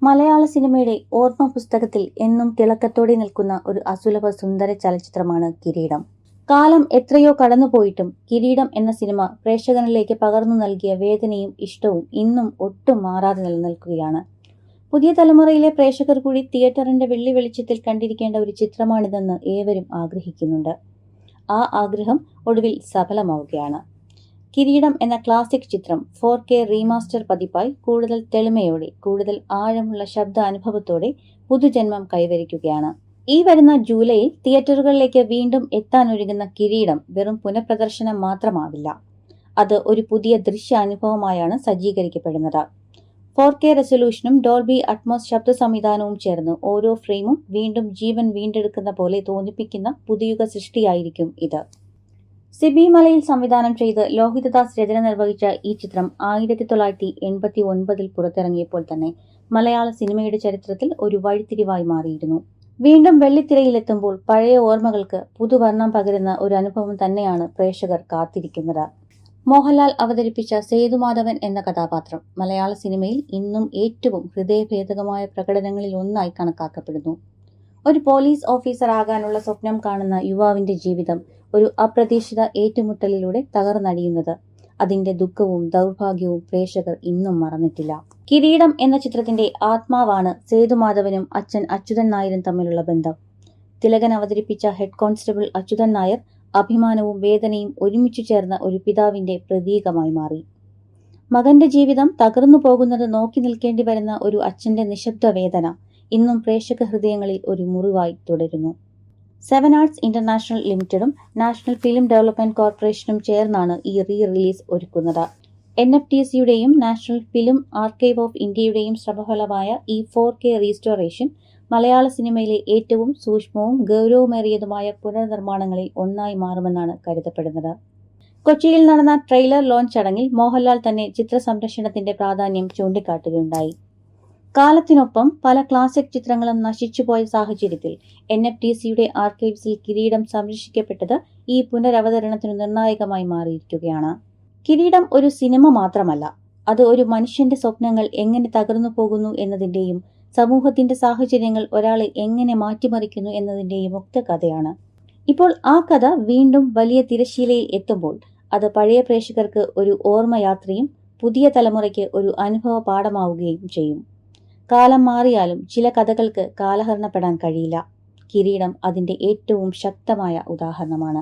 മലയാള സിനിമയുടെ ഓർമ്മ പുസ്തകത്തിൽ എന്നും തിളക്കത്തോടെ നിൽക്കുന്ന ഒരു അസുലഭ സുന്ദര ചലച്ചിത്രമാണ് കിരീടം. കാലം എത്രയോ കടന്നുപോയിട്ടും കിരീടം എന്ന സിനിമ പ്രേക്ഷകനിലേക്ക് പകർന്നു നൽകിയ വേദനയും ഇഷ്ടവും ഇന്നും ഒട്ടും മാറാതെ നിലനിൽക്കുകയാണ്. പുതിയ തലമുറയിലെ പ്രേക്ഷകർ കൂടി തിയേറ്ററിന്റെ വെള്ളി വെളിച്ചത്തിൽ കണ്ടിരിക്കേണ്ട ഒരു ചിത്രമാണിതെന്ന് ഏവരും ആഗ്രഹിക്കുന്നുണ്ട്. ആ ആഗ്രഹം ഒടുവിൽ സഫലമാവുകയാണ്. കിരീടം എന്ന ക്ലാസിക് ചിത്രം 4K റീമാസ്റ്റർ പതിപ്പായി കൂടുതൽ തെളിമയോടെ, കൂടുതൽ ആഴമുള്ള ശബ്ദ അനുഭവത്തോടെ പുതുജന്മം കൈവരിക്കുകയാണ്. ഈ വരുന്ന ജൂലൈയിൽ തിയേറ്ററുകളിലേക്ക് വീണ്ടും എത്താനൊരുങ്ങുന്ന കിരീടം വെറും പുനഃപ്രദർശനം മാത്രമാവില്ല. അത് ഒരു പുതിയ ദൃശ്യ അനുഭവമായാണ് സജ്ജീകരിക്കപ്പെടുന്നത്. 4K റെസൊല്യൂഷനും ഡോൾബി അറ്റ്മോസ് ശബ്ദ സംവിധാനവും ചേർന്ന് ഓരോ ഫ്രെയിമും വീണ്ടും ജീവൻ വീണ്ടെടുക്കുന്ന പോലെ തോന്നിപ്പിക്കുന്ന പുതുയുഗ സൃഷ്ടിയായിരിക്കും ഇത്. സിബി മലയിൽ സംവിധാനം ചെയ്ത് ലോഹിതദാസ് രചന നിർവഹിച്ച ഈ ചിത്രം 1989 പുറത്തിറങ്ങിയപ്പോൾ തന്നെ മലയാള സിനിമയുടെ ചരിത്രത്തിൽ ഒരു വഴിത്തിരിവായി മാറിയിരുന്നു. വീണ്ടും വെള്ളിത്തിരയിലെത്തുമ്പോൾ പഴയ ഓർമ്മകൾക്ക് പുതുവർണ്ണം പകരുന്ന ഒരു അനുഭവം തന്നെയാണ് പ്രേക്ഷകർ കാത്തിരിക്കുന്നത്. മോഹൻലാൽ അവതരിപ്പിച്ച സേതുമാധവൻ എന്ന കഥാപാത്രം മലയാള സിനിമയിൽ ഇന്നും ഏറ്റവും ഹൃദയഭേദകമായ പ്രകടനങ്ങളിൽ ഒന്നായി കണക്കാക്കപ്പെടുന്നു. ഒരു പോലീസ് ഓഫീസർ ആകാനുള്ള സ്വപ്നം കാണുന്ന യുവാവിന്റെ ജീവിതം ഒരു അപ്രതീക്ഷിത ഏറ്റുമുട്ടലിലൂടെ തകർന്നടിയുന്നത്, അതിന്റെ ദുഃഖവും ദൗർഭാഗ്യവും പ്രേക്ഷകർ ഇന്നും മറന്നിട്ടില്ല. കിരീടം എന്ന ചിത്രത്തിന്റെ ആത്മാവാണ് സേതുമാധവനും അച്ഛൻ അച്യുതൻ നായരും തമ്മിലുള്ള ബന്ധം. തിലകൻ അവതരിപ്പിച്ച ഹെഡ് കോൺസ്റ്റബിൾ അച്യുതൻ നായർ അഭിമാനവും വേദനയും ഒരുമിച്ചു ചേർന്ന ഒരു പിതാവിന്റെ പ്രതീകമായി മാറി. മകന്റെ ജീവിതം തകർന്നു പോകുന്നത് നോക്കി നിൽക്കേണ്ടി വരുന്ന ഒരു അച്ഛന്റെ നിശബ്ദ വേദന ഇന്നും പ്രേക്ഷക ഹൃദയങ്ങളിൽ ഒരു മുറിവായി തുടരുന്നു. 7 ആർട്സ് ഇന്റർനാഷണൽ ലിമിറ്റഡും നാഷണൽ ഫിലിം ഡെവലപ്മെന്റ് കോർപ്പറേഷനും ചേർന്നാണ് ഈ റിലീസ് ഒരുക്കുന്നത്. NFTCയുടെയും നാഷണൽ ഫിലിം ആർക്കൈവ് ഓഫ് ഇന്ത്യയുടെയും ശ്രമഫലമായ ഈ 4K റീസ്റ്റോറേഷൻ മലയാള സിനിമയിലെ ഏറ്റവും സൂക്ഷ്മവും ഗൗരവമേറിയതുമായ പുനർനിർമ്മാണങ്ങളിൽ ഒന്നായി മാറുമെന്നാണ് കരുതപ്പെടുന്നത്. കൊച്ചിയിൽ നടന്ന ട്രെയിലർ ലോഞ്ച് ചടങ്ങിൽ മോഹൻലാൽ തന്നെ ചിത്ര സംരക്ഷണത്തിന്റെ പ്രാധാന്യം ചൂണ്ടിക്കാട്ടുകയുണ്ടായി. കാലത്തിനൊപ്പം പല ക്ലാസിക് ചിത്രങ്ങളും നശിച്ചുപോയ സാഹചര്യത്തിൽ NFTCയുടെ ആർക്കൈവ്സിൽ കിരീടം സംരക്ഷിക്കപ്പെട്ടത് ഈ പുനരവതരണത്തിനു നിർണായകമായി മാറിയിരിക്കുകയാണ്. കിരീടം ഒരു സിനിമ മാത്രമല്ല, അത് ഒരു മനുഷ്യന്റെ സ്വപ്നങ്ങൾ എങ്ങനെ തകർന്നു പോകുന്നു എന്നതിന്റെയും സമൂഹത്തിന്റെ സാഹചര്യങ്ങൾ ഒരാളെ എങ്ങനെ മാറ്റിമറിക്കുന്നു എന്നതിന്റെയും ഒക്കെ കഥയാണ്. ഇപ്പോൾ ആ കഥ വീണ്ടും വലിയ തിരശ്ശീലയിൽ എത്തുമ്പോൾ അത് പഴയ പ്രേക്ഷകർക്ക് ഒരു ഓർമ്മയാത്രയും പുതിയ തലമുറയ്ക്ക് ഒരു അനുഭവ പാഠമാവുകയും ചെയ്യും. കാലം മാറിയാലും ചില കഥകൾക്ക് കാലഹരണപ്പെടാൻ കഴിയില്ല. കിരീടം അതിന്റെ ഏറ്റവും ശക്തമായ ഉദാഹരണമാണ്.